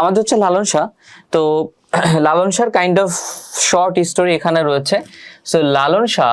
আমাদের হচ্ছে লালন শাহ। তো লালন শাহর কাইন্ড অফ শর্ট স্টোরি এখানে রয়েছে। সো লালন শাহ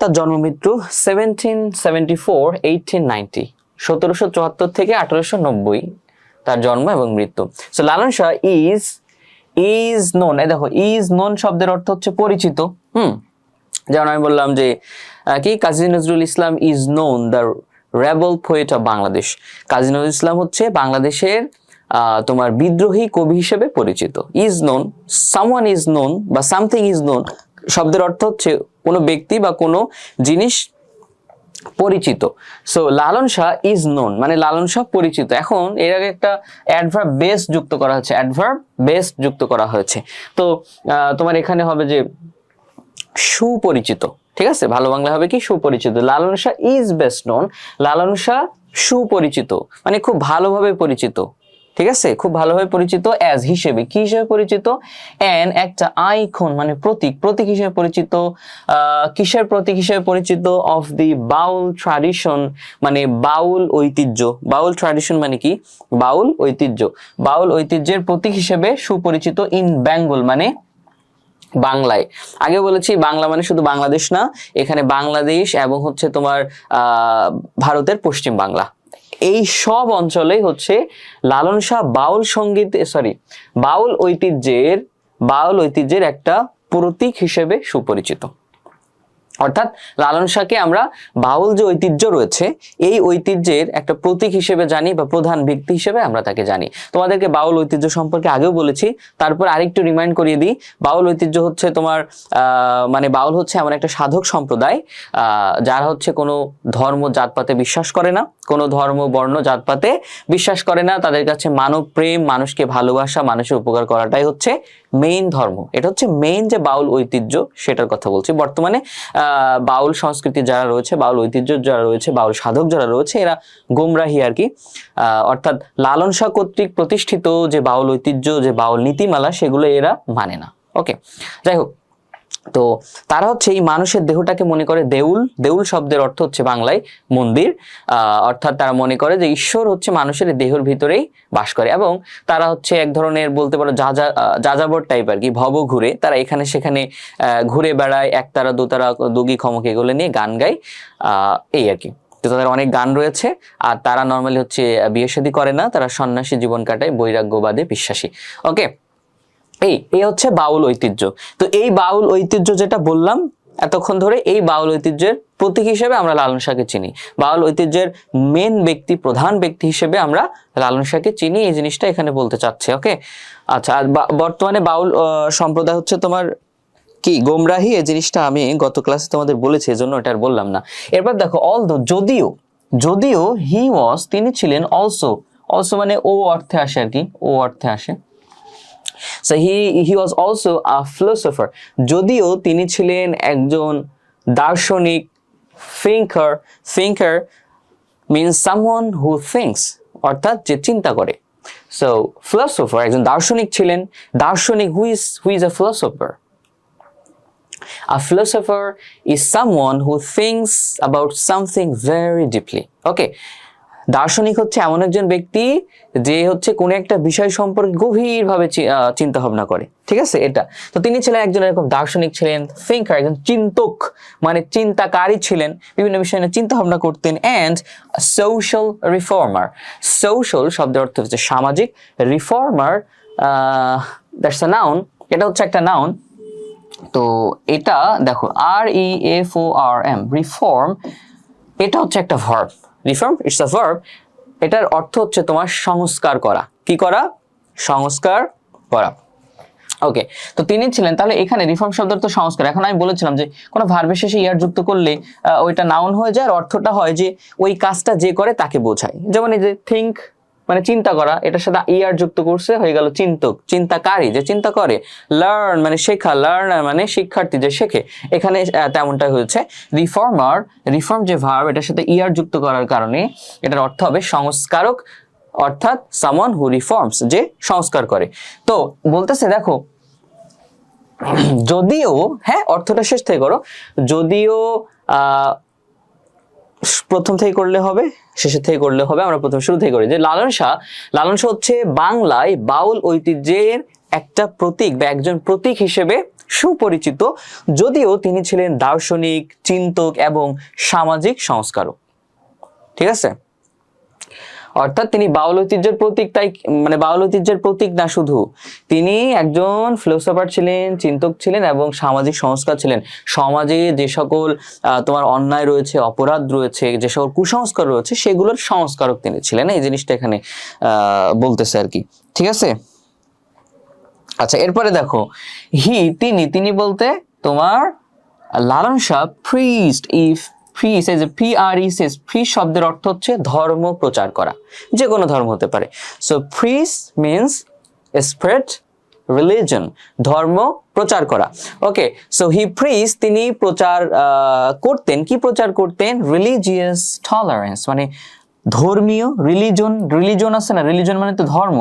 তার জন্ম মৃত্যু 1774-1890, 1774 থেকে 1890 তার জন্ম এবং মৃত্যু। So Lalon Shah is known, দেখো ইজ নোন শব্দের অর্থ হচ্ছে পরিচিত। যেমন আমি বললাম যে কি Kazi Nazrul Islam is known the rebel poet of Bangladesh. Kazi Nazrul Islam হচ্ছে বাংলাদেশের তোমার বিদ্রোহী কবি হিসেবে পরিচিত। Is known, someone is known বা সামথিং ইজ নোন শব্দের অর্থ হচ্ছে কোনো ব্যক্তি বা কোনো জিনিস পরিচিত। So Lalon Shah is known মানে লালন শাহ পরিচিত। এখন এর আগে একটা অ্যাডভার্ব বেস যুক্ত করা হয়েছে, তো তোমার এখানে হবে যে সুপরিচিত, ঠিক আছে? ভালো বাংলা হবে কি সুপরিচিত। লালন Shah is best known, Lalon Shah সুপরিচিত মানে খুব ভালোভাবে পরিচিত, ঠিক আছে? খুব ভালোভাবে পরিচিত। অ্যাজ হিসেবে, কি হিসেবে পরিচিত? অ্যান একটা আইকন মানে প্রতীক হিসেবে পরিচিত। কিসের প্রতীক হিসেবে পরিচিত? অফ দি বাউল ট্র্যাডিশন মানে বাউল ঐতিহ্য। বাউল ট্র্যাডিশন মানে কি? বাউল ঐতিহ্যের প্রতীক হিসেবে সুপরিচিত। ইন বেঙ্গল মানে বাংলায়। আগে বলেছি বাংলা মানে শুধু বাংলাদেশ না, এখানে বাংলাদেশ এবং হচ্ছে তোমার ভারতের পশ্চিম বাংলা, এই সব অঞ্চলে হচ্ছে লালন শাহ বাউল ঐতিহ্যের একটা প্রতীক হিসেবে সুপরিচিত। অর্থাৎ লালন শাহকে আমরা বাউল যে ঐতিহ্য রয়েছে এই ঐতিহ্যের একটা প্রতীক হিসেবে জানি বা প্রধান ব্যক্তি হিসেবে আমরা তাকে জানি। তোমাদেরকে বাউল ঐতিহ্য সম্পর্কে আগেও বলেছি, তারপর আরেকটু রিমাইন্ড করিয়ে দিই। বাউল ঐতিহ্য হচ্ছে তোমার মানে বাউল হচ্ছে এমন একটা সাধক সম্প্রদায় যারা হচ্ছে কোনো ধর্ম জাতপাতে বিশ্বাস করে না, কোনো ধর্ম বর্ণ জাতপাতে বিশ্বাস করে না। তাদের কাছে মানব প্রেম, মানুষকে ভালোবাসা, মানুষের উপকার করাটাই হচ্ছে মেইন ধর্ম। এটা হচ্ছে মেইন যে বাউল ঐতিহ্য সেটার কথা বলছি। বর্তমানে বাউল সংস্কৃতি যারা রয়েছে, বাউল ঐতিহ্য যারা রয়েছে, বাউল সাধক যারা রয়েছে এরা গোমরাহি আর কি। অর্থাৎ লালন শাহ কর্তৃক প্রতিষ্ঠিত যে বাউল ঐতিহ্য, যে বাউল নীতিমালা সেগুলো এরা মানে না। ওকে, যাই হোক, তো তারা হচ্ছে এই মানুষের দেহটাকে মনে করে দেউল শব্দের অর্থ হচ্ছে বাংলায় মন্দির। অর্থাৎ তারা মনে করে যে ঈশ্বর হচ্ছে মানুষের দেহের ভিতরেই বাস করে এবং তারা হচ্ছে এক ধরনের বলতে পারো যাযাবর টাইপ আর কি, ভব ঘুরে তারা এখানে সেখানে ঘুরে বেড়ায়, একতারা দোতারা দুগি খমক এগুলো নিয়ে গান গায়, এই আর কি। তো তাদের অনেক গান রয়েছে। আর তারা নর্মালি হচ্ছে বিয়ে শাদী করে না, তারা সন্ন্যাসী জীবন কাটায়, বৈরাগ্যবাদে বিশ্বাসী। ওকে, এই হচ্ছে বাউল ঐতিহ্য। তো এই বাউল ঐতিহ্য যেটা বললাম এতক্ষণ ধরে, এই বাউল ঐতিহ্যের প্রতীক হিসেবে আমরা লালন শাহকে চিনি। বাউল ঐতিহ্যের মেন ব্যক্তি, প্রধান ব্যক্তি হিসেবে আমরা লালন শাহকে চিনি, এই জিনিসটা এখানে বলতে চাচ্ছে। ওকে, আচ্ছা, আর বর্তমানে বাউল সম্প্রদায় হচ্ছে তোমার কি গোমরাহি, এই জিনিসটা আমি গত ক্লাসে তোমাদের বলেছি, এজন্য এটা আর বললাম না। এরপর দেখো, যদিও হি ওয়াজ তিনি ছিলেন, অলসো মানে ও অর্থে আসে আর কি, ও অর্থে আসে। So he was also a philosopher. যদিও তিনি ছিলেন একজন দার্শনিক, thinker means someone who thinks, অর্থাৎ যে চিন্তা করে। So philosopher একজন দার্শনিক ছিলেন। দার্শনিক who is a philosopher? A philosopher is someone who thinks about something very deeply. Okay, দার্শনিক হচ্ছে এমন একজন ব্যক্তি যে হচ্ছে কোন একটা বিষয় সম্পর্কে গভীরভাবে চিন্তা ভাবনা করে, ঠিক আছে? এটা তো তিনি ছিলেন একজন এরকম দার্শনিক ছিলেন, থিঙ্কার একজন চিন্তক মানে চিন্তাকারী ছিলেন, বিভিন্ন বিষয় নিয়ে চিন্তা ভাবনা করতেন। অ্যান্ড সোশ্যাল রিফর্মার, সোশ্যাল শব্দের অর্থ হচ্ছে সামাজিক, রিফর্মার দ্যাটস আ নাউন, এটা হচ্ছে একটা নাউন। তো এটা দেখো REFORM, রিফর্ম, এটা হচ্ছে একটা verb. Reform it's a verb, এটার অর্থ হচ্ছে তোমার সংস্কার করা। কি করা? সংস্কার করা। ওকে, তো তিনি ছিলেন, তাহলে এখানে রিফর্ম শব্দের তো সংস্কার। এখন আমি বলেছিলাম যে কোনো ভার্বের শেষে ইয়ার যুক্ত করলে ওইটা নাউন হয়ে যায় আর অর্থটা হয় যে ওই কাজটা যে করে তাকে বোঝায়। যেমন এই যে থিঙ্ক মানে চিন্তা করা, এটার সাথে ইয়ার যুক্ত করছে, হয়ে গেল চিন্তক, চিন্তাকারী যে চিন্তা করে। লার্ন মানে শেখা, লার্নার মানে শিক্ষার্থী যে শেখে, এখানে তেমনটাই হয়েছে। রিফর্ম যে ভার্ব, এটার সাথে ইয়ার যুক্ত করার কারণে এটার অর্থ হবে সংস্কারক, অর্থাৎ সামওয়ান হু রিফর্মস, যে সংস্কার করে। তো বলতেছে দেখো, যদিও, হ্যাঁ অর্থটা শেষ থেকে করো, যদিও প্রথম থেকে করলে হবে, শেষের থেকে করলে হবে, আমরা প্রথম শুরু থেকে করি। যে লালন শাহ হচ্ছে বাংলায় বাউল ঐতিহ্যের একটা প্রতীক বা একজন প্রতীক হিসেবে সুপরিচিত, যদিও তিনি ছিলেন দার্শনিক, চিন্তক এবং সামাজিক সংস্কারক। ঠিক আছে, অর্থাৎ তিনি বাউল ঐতিহ্যের প্রতীক, তাই মানে বাউল ঐতিহ্যের প্রতীক না শুধু, তিনি একজন ফিলোসোফার ছিলেন, চিন্তক ছিলেন এবং সামাজিক সংস্কার ছিলেন। সমাজে যে সকল তোমার অন্যায় রয়েছে, অপরাধ রয়েছে, যে সকল কুসংস্কার রয়েছে, সেগুলোর সংস্কারক তিনি ছিলেন। এই জিনিসটা এখানে বলতেছে আর কি। ঠিক আছে, আচ্ছা এরপরে দেখো, তিনি বলতে তোমার লালন শাহ প্রিস্ট, প্রিস্ট শব্দের অর্থ হচ্ছে ধর্ম প্রচার করা, যে কোনো ধর্ম হতে পারে। So priest means spread religion, ধর্ম প্রচার করা। ওকে, সো তিনি প্রচার করতেন, কি প্রচার করতেন? রিলিজিয়াস টলারেন্স, মানে ধর্মীয়, রিলিজন আছে না, রিলিজন মানে তো ধর্ম,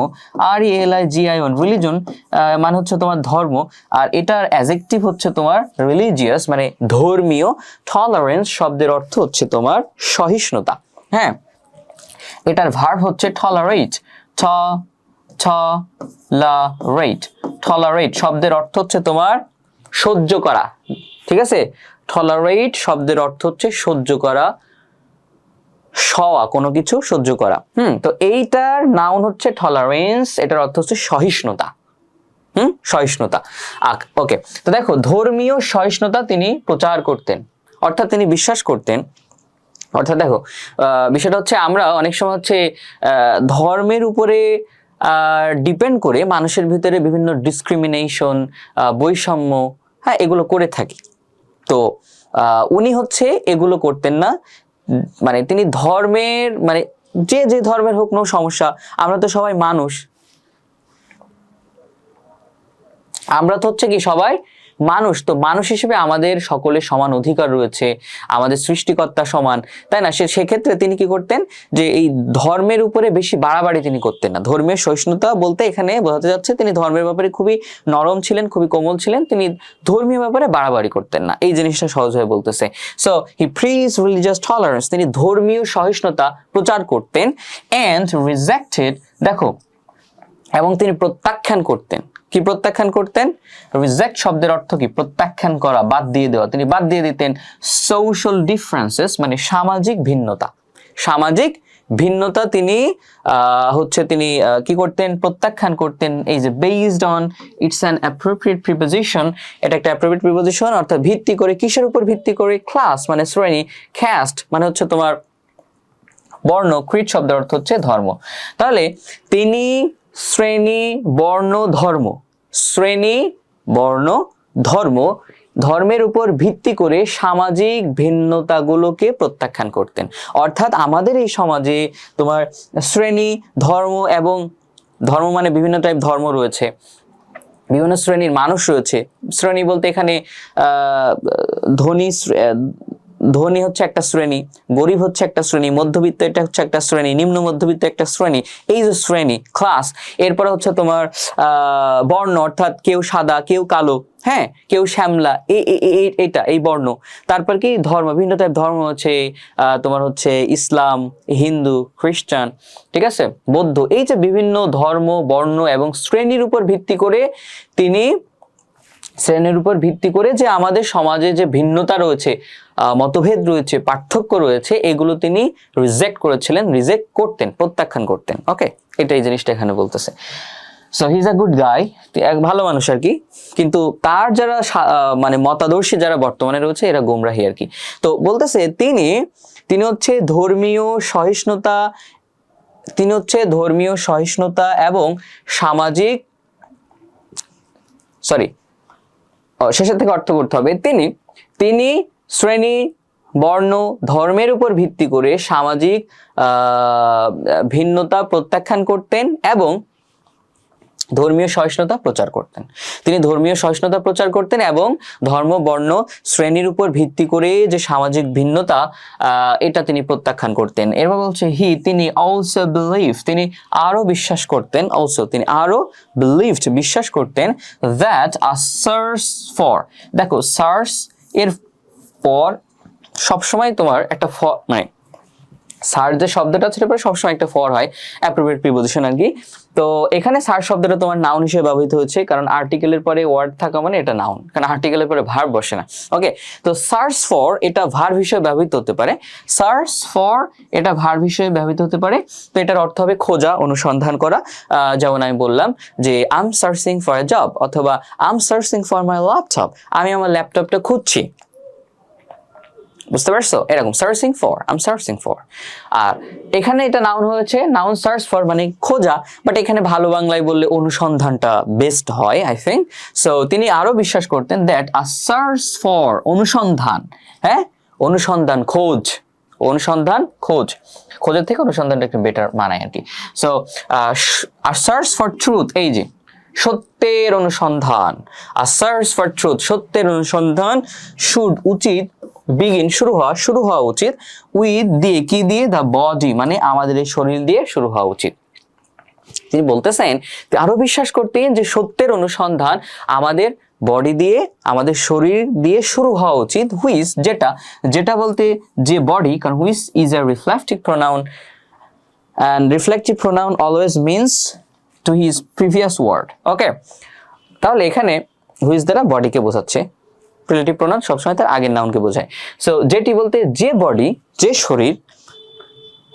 RELIGION, রিলিজন মানে হচ্ছে তোমার ধর্ম, আর এটার অ্যাডজেক্টিভ হচ্ছে তোমার রিলিজিয়াস মানে ধর্মীয়। টলারেন্স শব্দের অর্থ হচ্ছে তোমার সহিষ্ণুতা। হ্যাঁ, এটার ভার্ব হচ্ছে টলারেট, টলারেট শব্দের অর্থ হচ্ছে তোমার সহ্য করা। ঠিক আছে, টলারেট শব্দের অর্থ হচ্ছে সহ্য করা, কোনো কিছু সহ্য করা। তো এইটার নাউন হচ্ছে টলারেন্স, এটার অর্থ হচ্ছে সহিষ্ণুতা। সহিষ্ণুতা। ওকে, তো দেখো, ধর্মীয় সহিষ্ণুতা তিনি প্রচার করতেন, অর্থাৎ তিনি বিশ্বাস করতেন, অর্থাৎ দেখো বিষয়টা হচ্ছে আমরা অনেক সময় হচ্ছে ধর্মের উপরে ডিপেন্ড করে মানুষের ভিতরে বিভিন্ন ডিসক্রিমিনেশন, বৈষম্য, হ্যাঁ, এগুলো করে থাকি। তো উনি হচ্ছে এগুলো করতেন না, মানে তিনি ধর্মের, মানে যে ধর্মের হোক, নো সমস্যা, আমরা তো সবাই মানুষ, আমরা তো হচ্ছে কি সবাই মানুষ, তো মানুষ হিসেবে আমাদের সকলের সমান অধিকার রয়েছে, আমাদের সৃষ্টিকর্তা সমান, তাই না? সেক্ষেত্রে তিনি কি করতেন, যে এই ধর্মের উপরে বেশি বাড়াবাড়ি তিনি করতেন না। ধর্মের সহিষ্ণুতা বলতে এখানে বোঝাতে যাচ্ছে তিনি ধর্মের ব্যাপারে খুবই নরম ছিলেন, খুবই কোমল ছিলেন, তিনি ধর্মীয় ব্যাপারে বাড়াবাড়ি করতেন না, এই জিনিসটা সহজভাবে বলতেছে। সো হি প্রিজ রিলিজিয়াস টলারেন্স, তিনি ধর্মীয় সহিষ্ণুতা প্রচার করতেন, এন্ড রিজেক্টেড, দেখো, এবং তিনি প্রত্যাখ্যান করতেন। কি প্রত্যাখ্যান করতেন? রিজেক্ট শব্দের অর্থ কি? প্রত্যাখ্যান করা, বাদ দিয়ে দেওয়া। তিনি বাদ দিয়ে দিতেন সোশ্যাল ডিফারেন্সেস, মানে সামাজিক ভিন্নতা। সামাজিক ভিন্নতা তিনি কি করতেন? প্রত্যাখ্যান করতেন। এই যে based on, it's an appropriate preposition, এটা একটা অ্যাপ্রোপ্রিয়েট প্রিপোজিশন, অর্থাৎ ভিত্তি করে, কিসের উপর ভিত্তি করে? ক্লাস মানে শ্রেণী, ক্যাস্ট মানে হচ্ছে তোমার বর্ণ, ক্রিড শব্দের অর্থ হচ্ছে ধর্ম। তাহলে তিনি শ্রেণী, বর্ণ, ধর্ম, শ্রেণী, বর্ণ, ধর্মের উপর ভিত্তি করে সামাজিক ভিন্নতাগুলোকে প্রত্যাখ্যান করতেন। অর্থাৎ আমাদের এই সমাজে তোমার শ্রেণী, ধর্ম, এবং ধর্ম মানে বিভিন্ন টাইপ ধর্ম রয়েছে, বিভিন্ন শ্রেণীর মানুষ রয়েছে। শ্রেণী বলতে এখানে ধনী হচ্ছে একটা শ্রেণী, গরিব হচ্ছে একটা শ্রেণী, মধ্যবিত্ত এটা হচ্ছে একটা শ্রেণী, নিম্ন মধ্যবিত্ত একটা শ্রেণী, এই যে শ্রেণী, ক্লাস। এরপরে হচ্ছে তোমার বর্ণ, অর্থাৎ কেউ সাদা, কেউ কালো, হ্যাঁ, কেউ শ্যামলা, এই বর্ণ। তারপর কি ধর্ম, বিভিন্ন টাইপ ধর্ম হচ্ছে তোমার হচ্ছে ইসলাম, হিন্দু, খ্রিস্টান, ঠিক আছে, বৌদ্ধ, এই যে বিভিন্ন ধর্ম, বর্ণ এবং শ্রেণীর উপর ভিত্তি করে যে আমাদের সমাজে যে ভিন্নতা রয়েছে, মতভেদ রয়েছে, পার্থক্য রয়েছে, এগুলো তিনি রিজেক্ট করতেন, প্রত্যাখ্যান করতেন। ওকে, এটাই জিনিসটা এখানে বলতেছে। So he is a good guy, এক ভালো মানুষ আর কি, কিন্তু তার যারা মানে মতাদর্শী যারা বর্তমানে রয়েছে, এরা গোমরাহী আর কি। তো বলতেছে তিনি হচ্ছে ধর্মীয় সহিষ্ণুতা এবং সামাজিক, শেষের থেকে অর্থ করতে হবে, তিনি শ্রেণী, বর্ণ, ধর্মের উপর ভিত্তি করে সামাজিক ভিন্নতা প্রত্যাখ্যান করতেন এবং ধর্মীয় সহিষ্ণুতা প্রচার করতেন। তিনি ধর্মীয় সহিষ্ণুতা প্রচার করতেন এবং ধর্ম, বর্ণ, শ্রেণীর উপর ভিত্তি করে যে সামাজিক ভিন্নতা, এটা তিনি প্রত্যাখ্যান করতেন। এরপর বলছে তিনি অলসো বিলিভ, তিনি আরো বিশ্বাস করতেন, বিশ্বাস করতেন দ্যাট আ সার্চ ফর, দেখো সার্চ এর পর সবসময় তোমার একটা মানে সার যে শব্দটা ছিল পরে সবসময় একটা ফর হয়, অ্যাপ্রোপ্রিয়েট প্রিপোজিশন আর কি। তো এখানে সার শব্দটা তোমার নাউন হিসেবে ব্যবহৃত হচ্ছে, কারণ আর্টিকেলের পরে ওয়ার্ড থাকা মানে এটা নাউন, কারণ আর্টিকেলের পরে ভার্ব বসে না। ওকে, তো সার্চ ফর এটা ভার্ব হিসেবে ব্যবহৃত হতে পারে, সার্চ ফর এটা ভার্ব হিসেবে ব্যবহৃত হতে পারে। তো এটার অর্থ হবে খোঁজা, অনুসন্ধান করা। যেমন আমি বললাম যে I am searching for a job, অথবা I am searching for my laptop, আমি আমার ল্যাপটপটা খুঁজছি। বুঝতে পারছো? এরকম searching for, I am searching for. আর এখানে এটা নাউন হয়েছে, নাউন সার্চ ফর মানে খোঁজা, বাট এখানে ভালো বাংলায় বললে অনুসন্ধানটা বেস্ট হয় আই থিঙ্ক। সো তিনি আরো বিশ্বাস করতেন দ্যাট আ সার্চ ফর অনুসন্ধান, হ্যাঁ অনুসন্ধান, খোঁজ, অনুসন্ধান খোঁজ, খোঁজের থেকে অনুসন্ধানটা একটু বেটার মানায় আর কি। So a search for truth, এই যে সত্যের অনুসন্ধান, আ সার্চ ফর ট্রুথ সত্যের অনুসন্ধান, শুড উচিত, বিগিন শুরু হওয়া উচিত, উইথ দিয়ে, কি দিয়ে, দ্য বডি মানে আমাদের এই শরীর দিয়ে শুরু হওয়া উচিত। তিনি বলতেছেন আরো বিশ্বাস করতেন যে সত্যের অনুসন্ধান আমাদের বডি দিয়ে, আমাদের শরীর দিয়ে শুরু হওয়া উচিত, হুইচ যেটা বলতে যে বডি, কারণ which is a reflective pronoun, and reflective pronoun always means to his previous word. Okay, তাহলে এখানে হুইচ দ্বারা বডিকে বোঝাচ্ছে, রিলেটিভ প্রোনাউন সবসময় তার আগের নাউনকে বোঝায়। সো যেটি বলতে যে বডি, যে শরীর,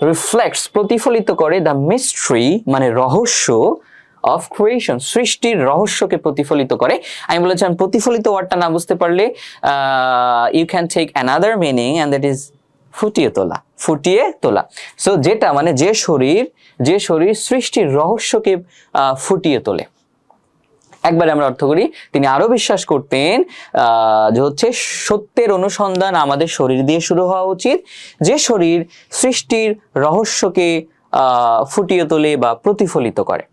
রিফ্লেক্টস প্রতিফলিত করে, দ্য মিস্ট্রি মানে রহস্য, অফ ক্রিয়েশন সৃষ্টির রহস্যকে প্রতিফলিত করে। আমি বলেছিলাম প্রতিফলিত ওয়ার্ডটা না বুঝতে পারলে you can take another meaning and that is ফুটিয়ে তোলা, ফুটিয়ে তোলা। সো যেটা মানে যে শরীর সৃষ্টির রহস্যকে ফুটিয়ে তোলে। একবারে আমরা অর্থ করি, তিনি আরো বিশ্বাস করতেন যে হচ্ছে সত্যের অনুসন্ধান আমাদের শরীর দিয়ে শুরু হওয়া উচিত, যে শরীর সৃষ্টির রহস্যকে ফুটিয়ে তোলে বা প্রতিফলিত করে।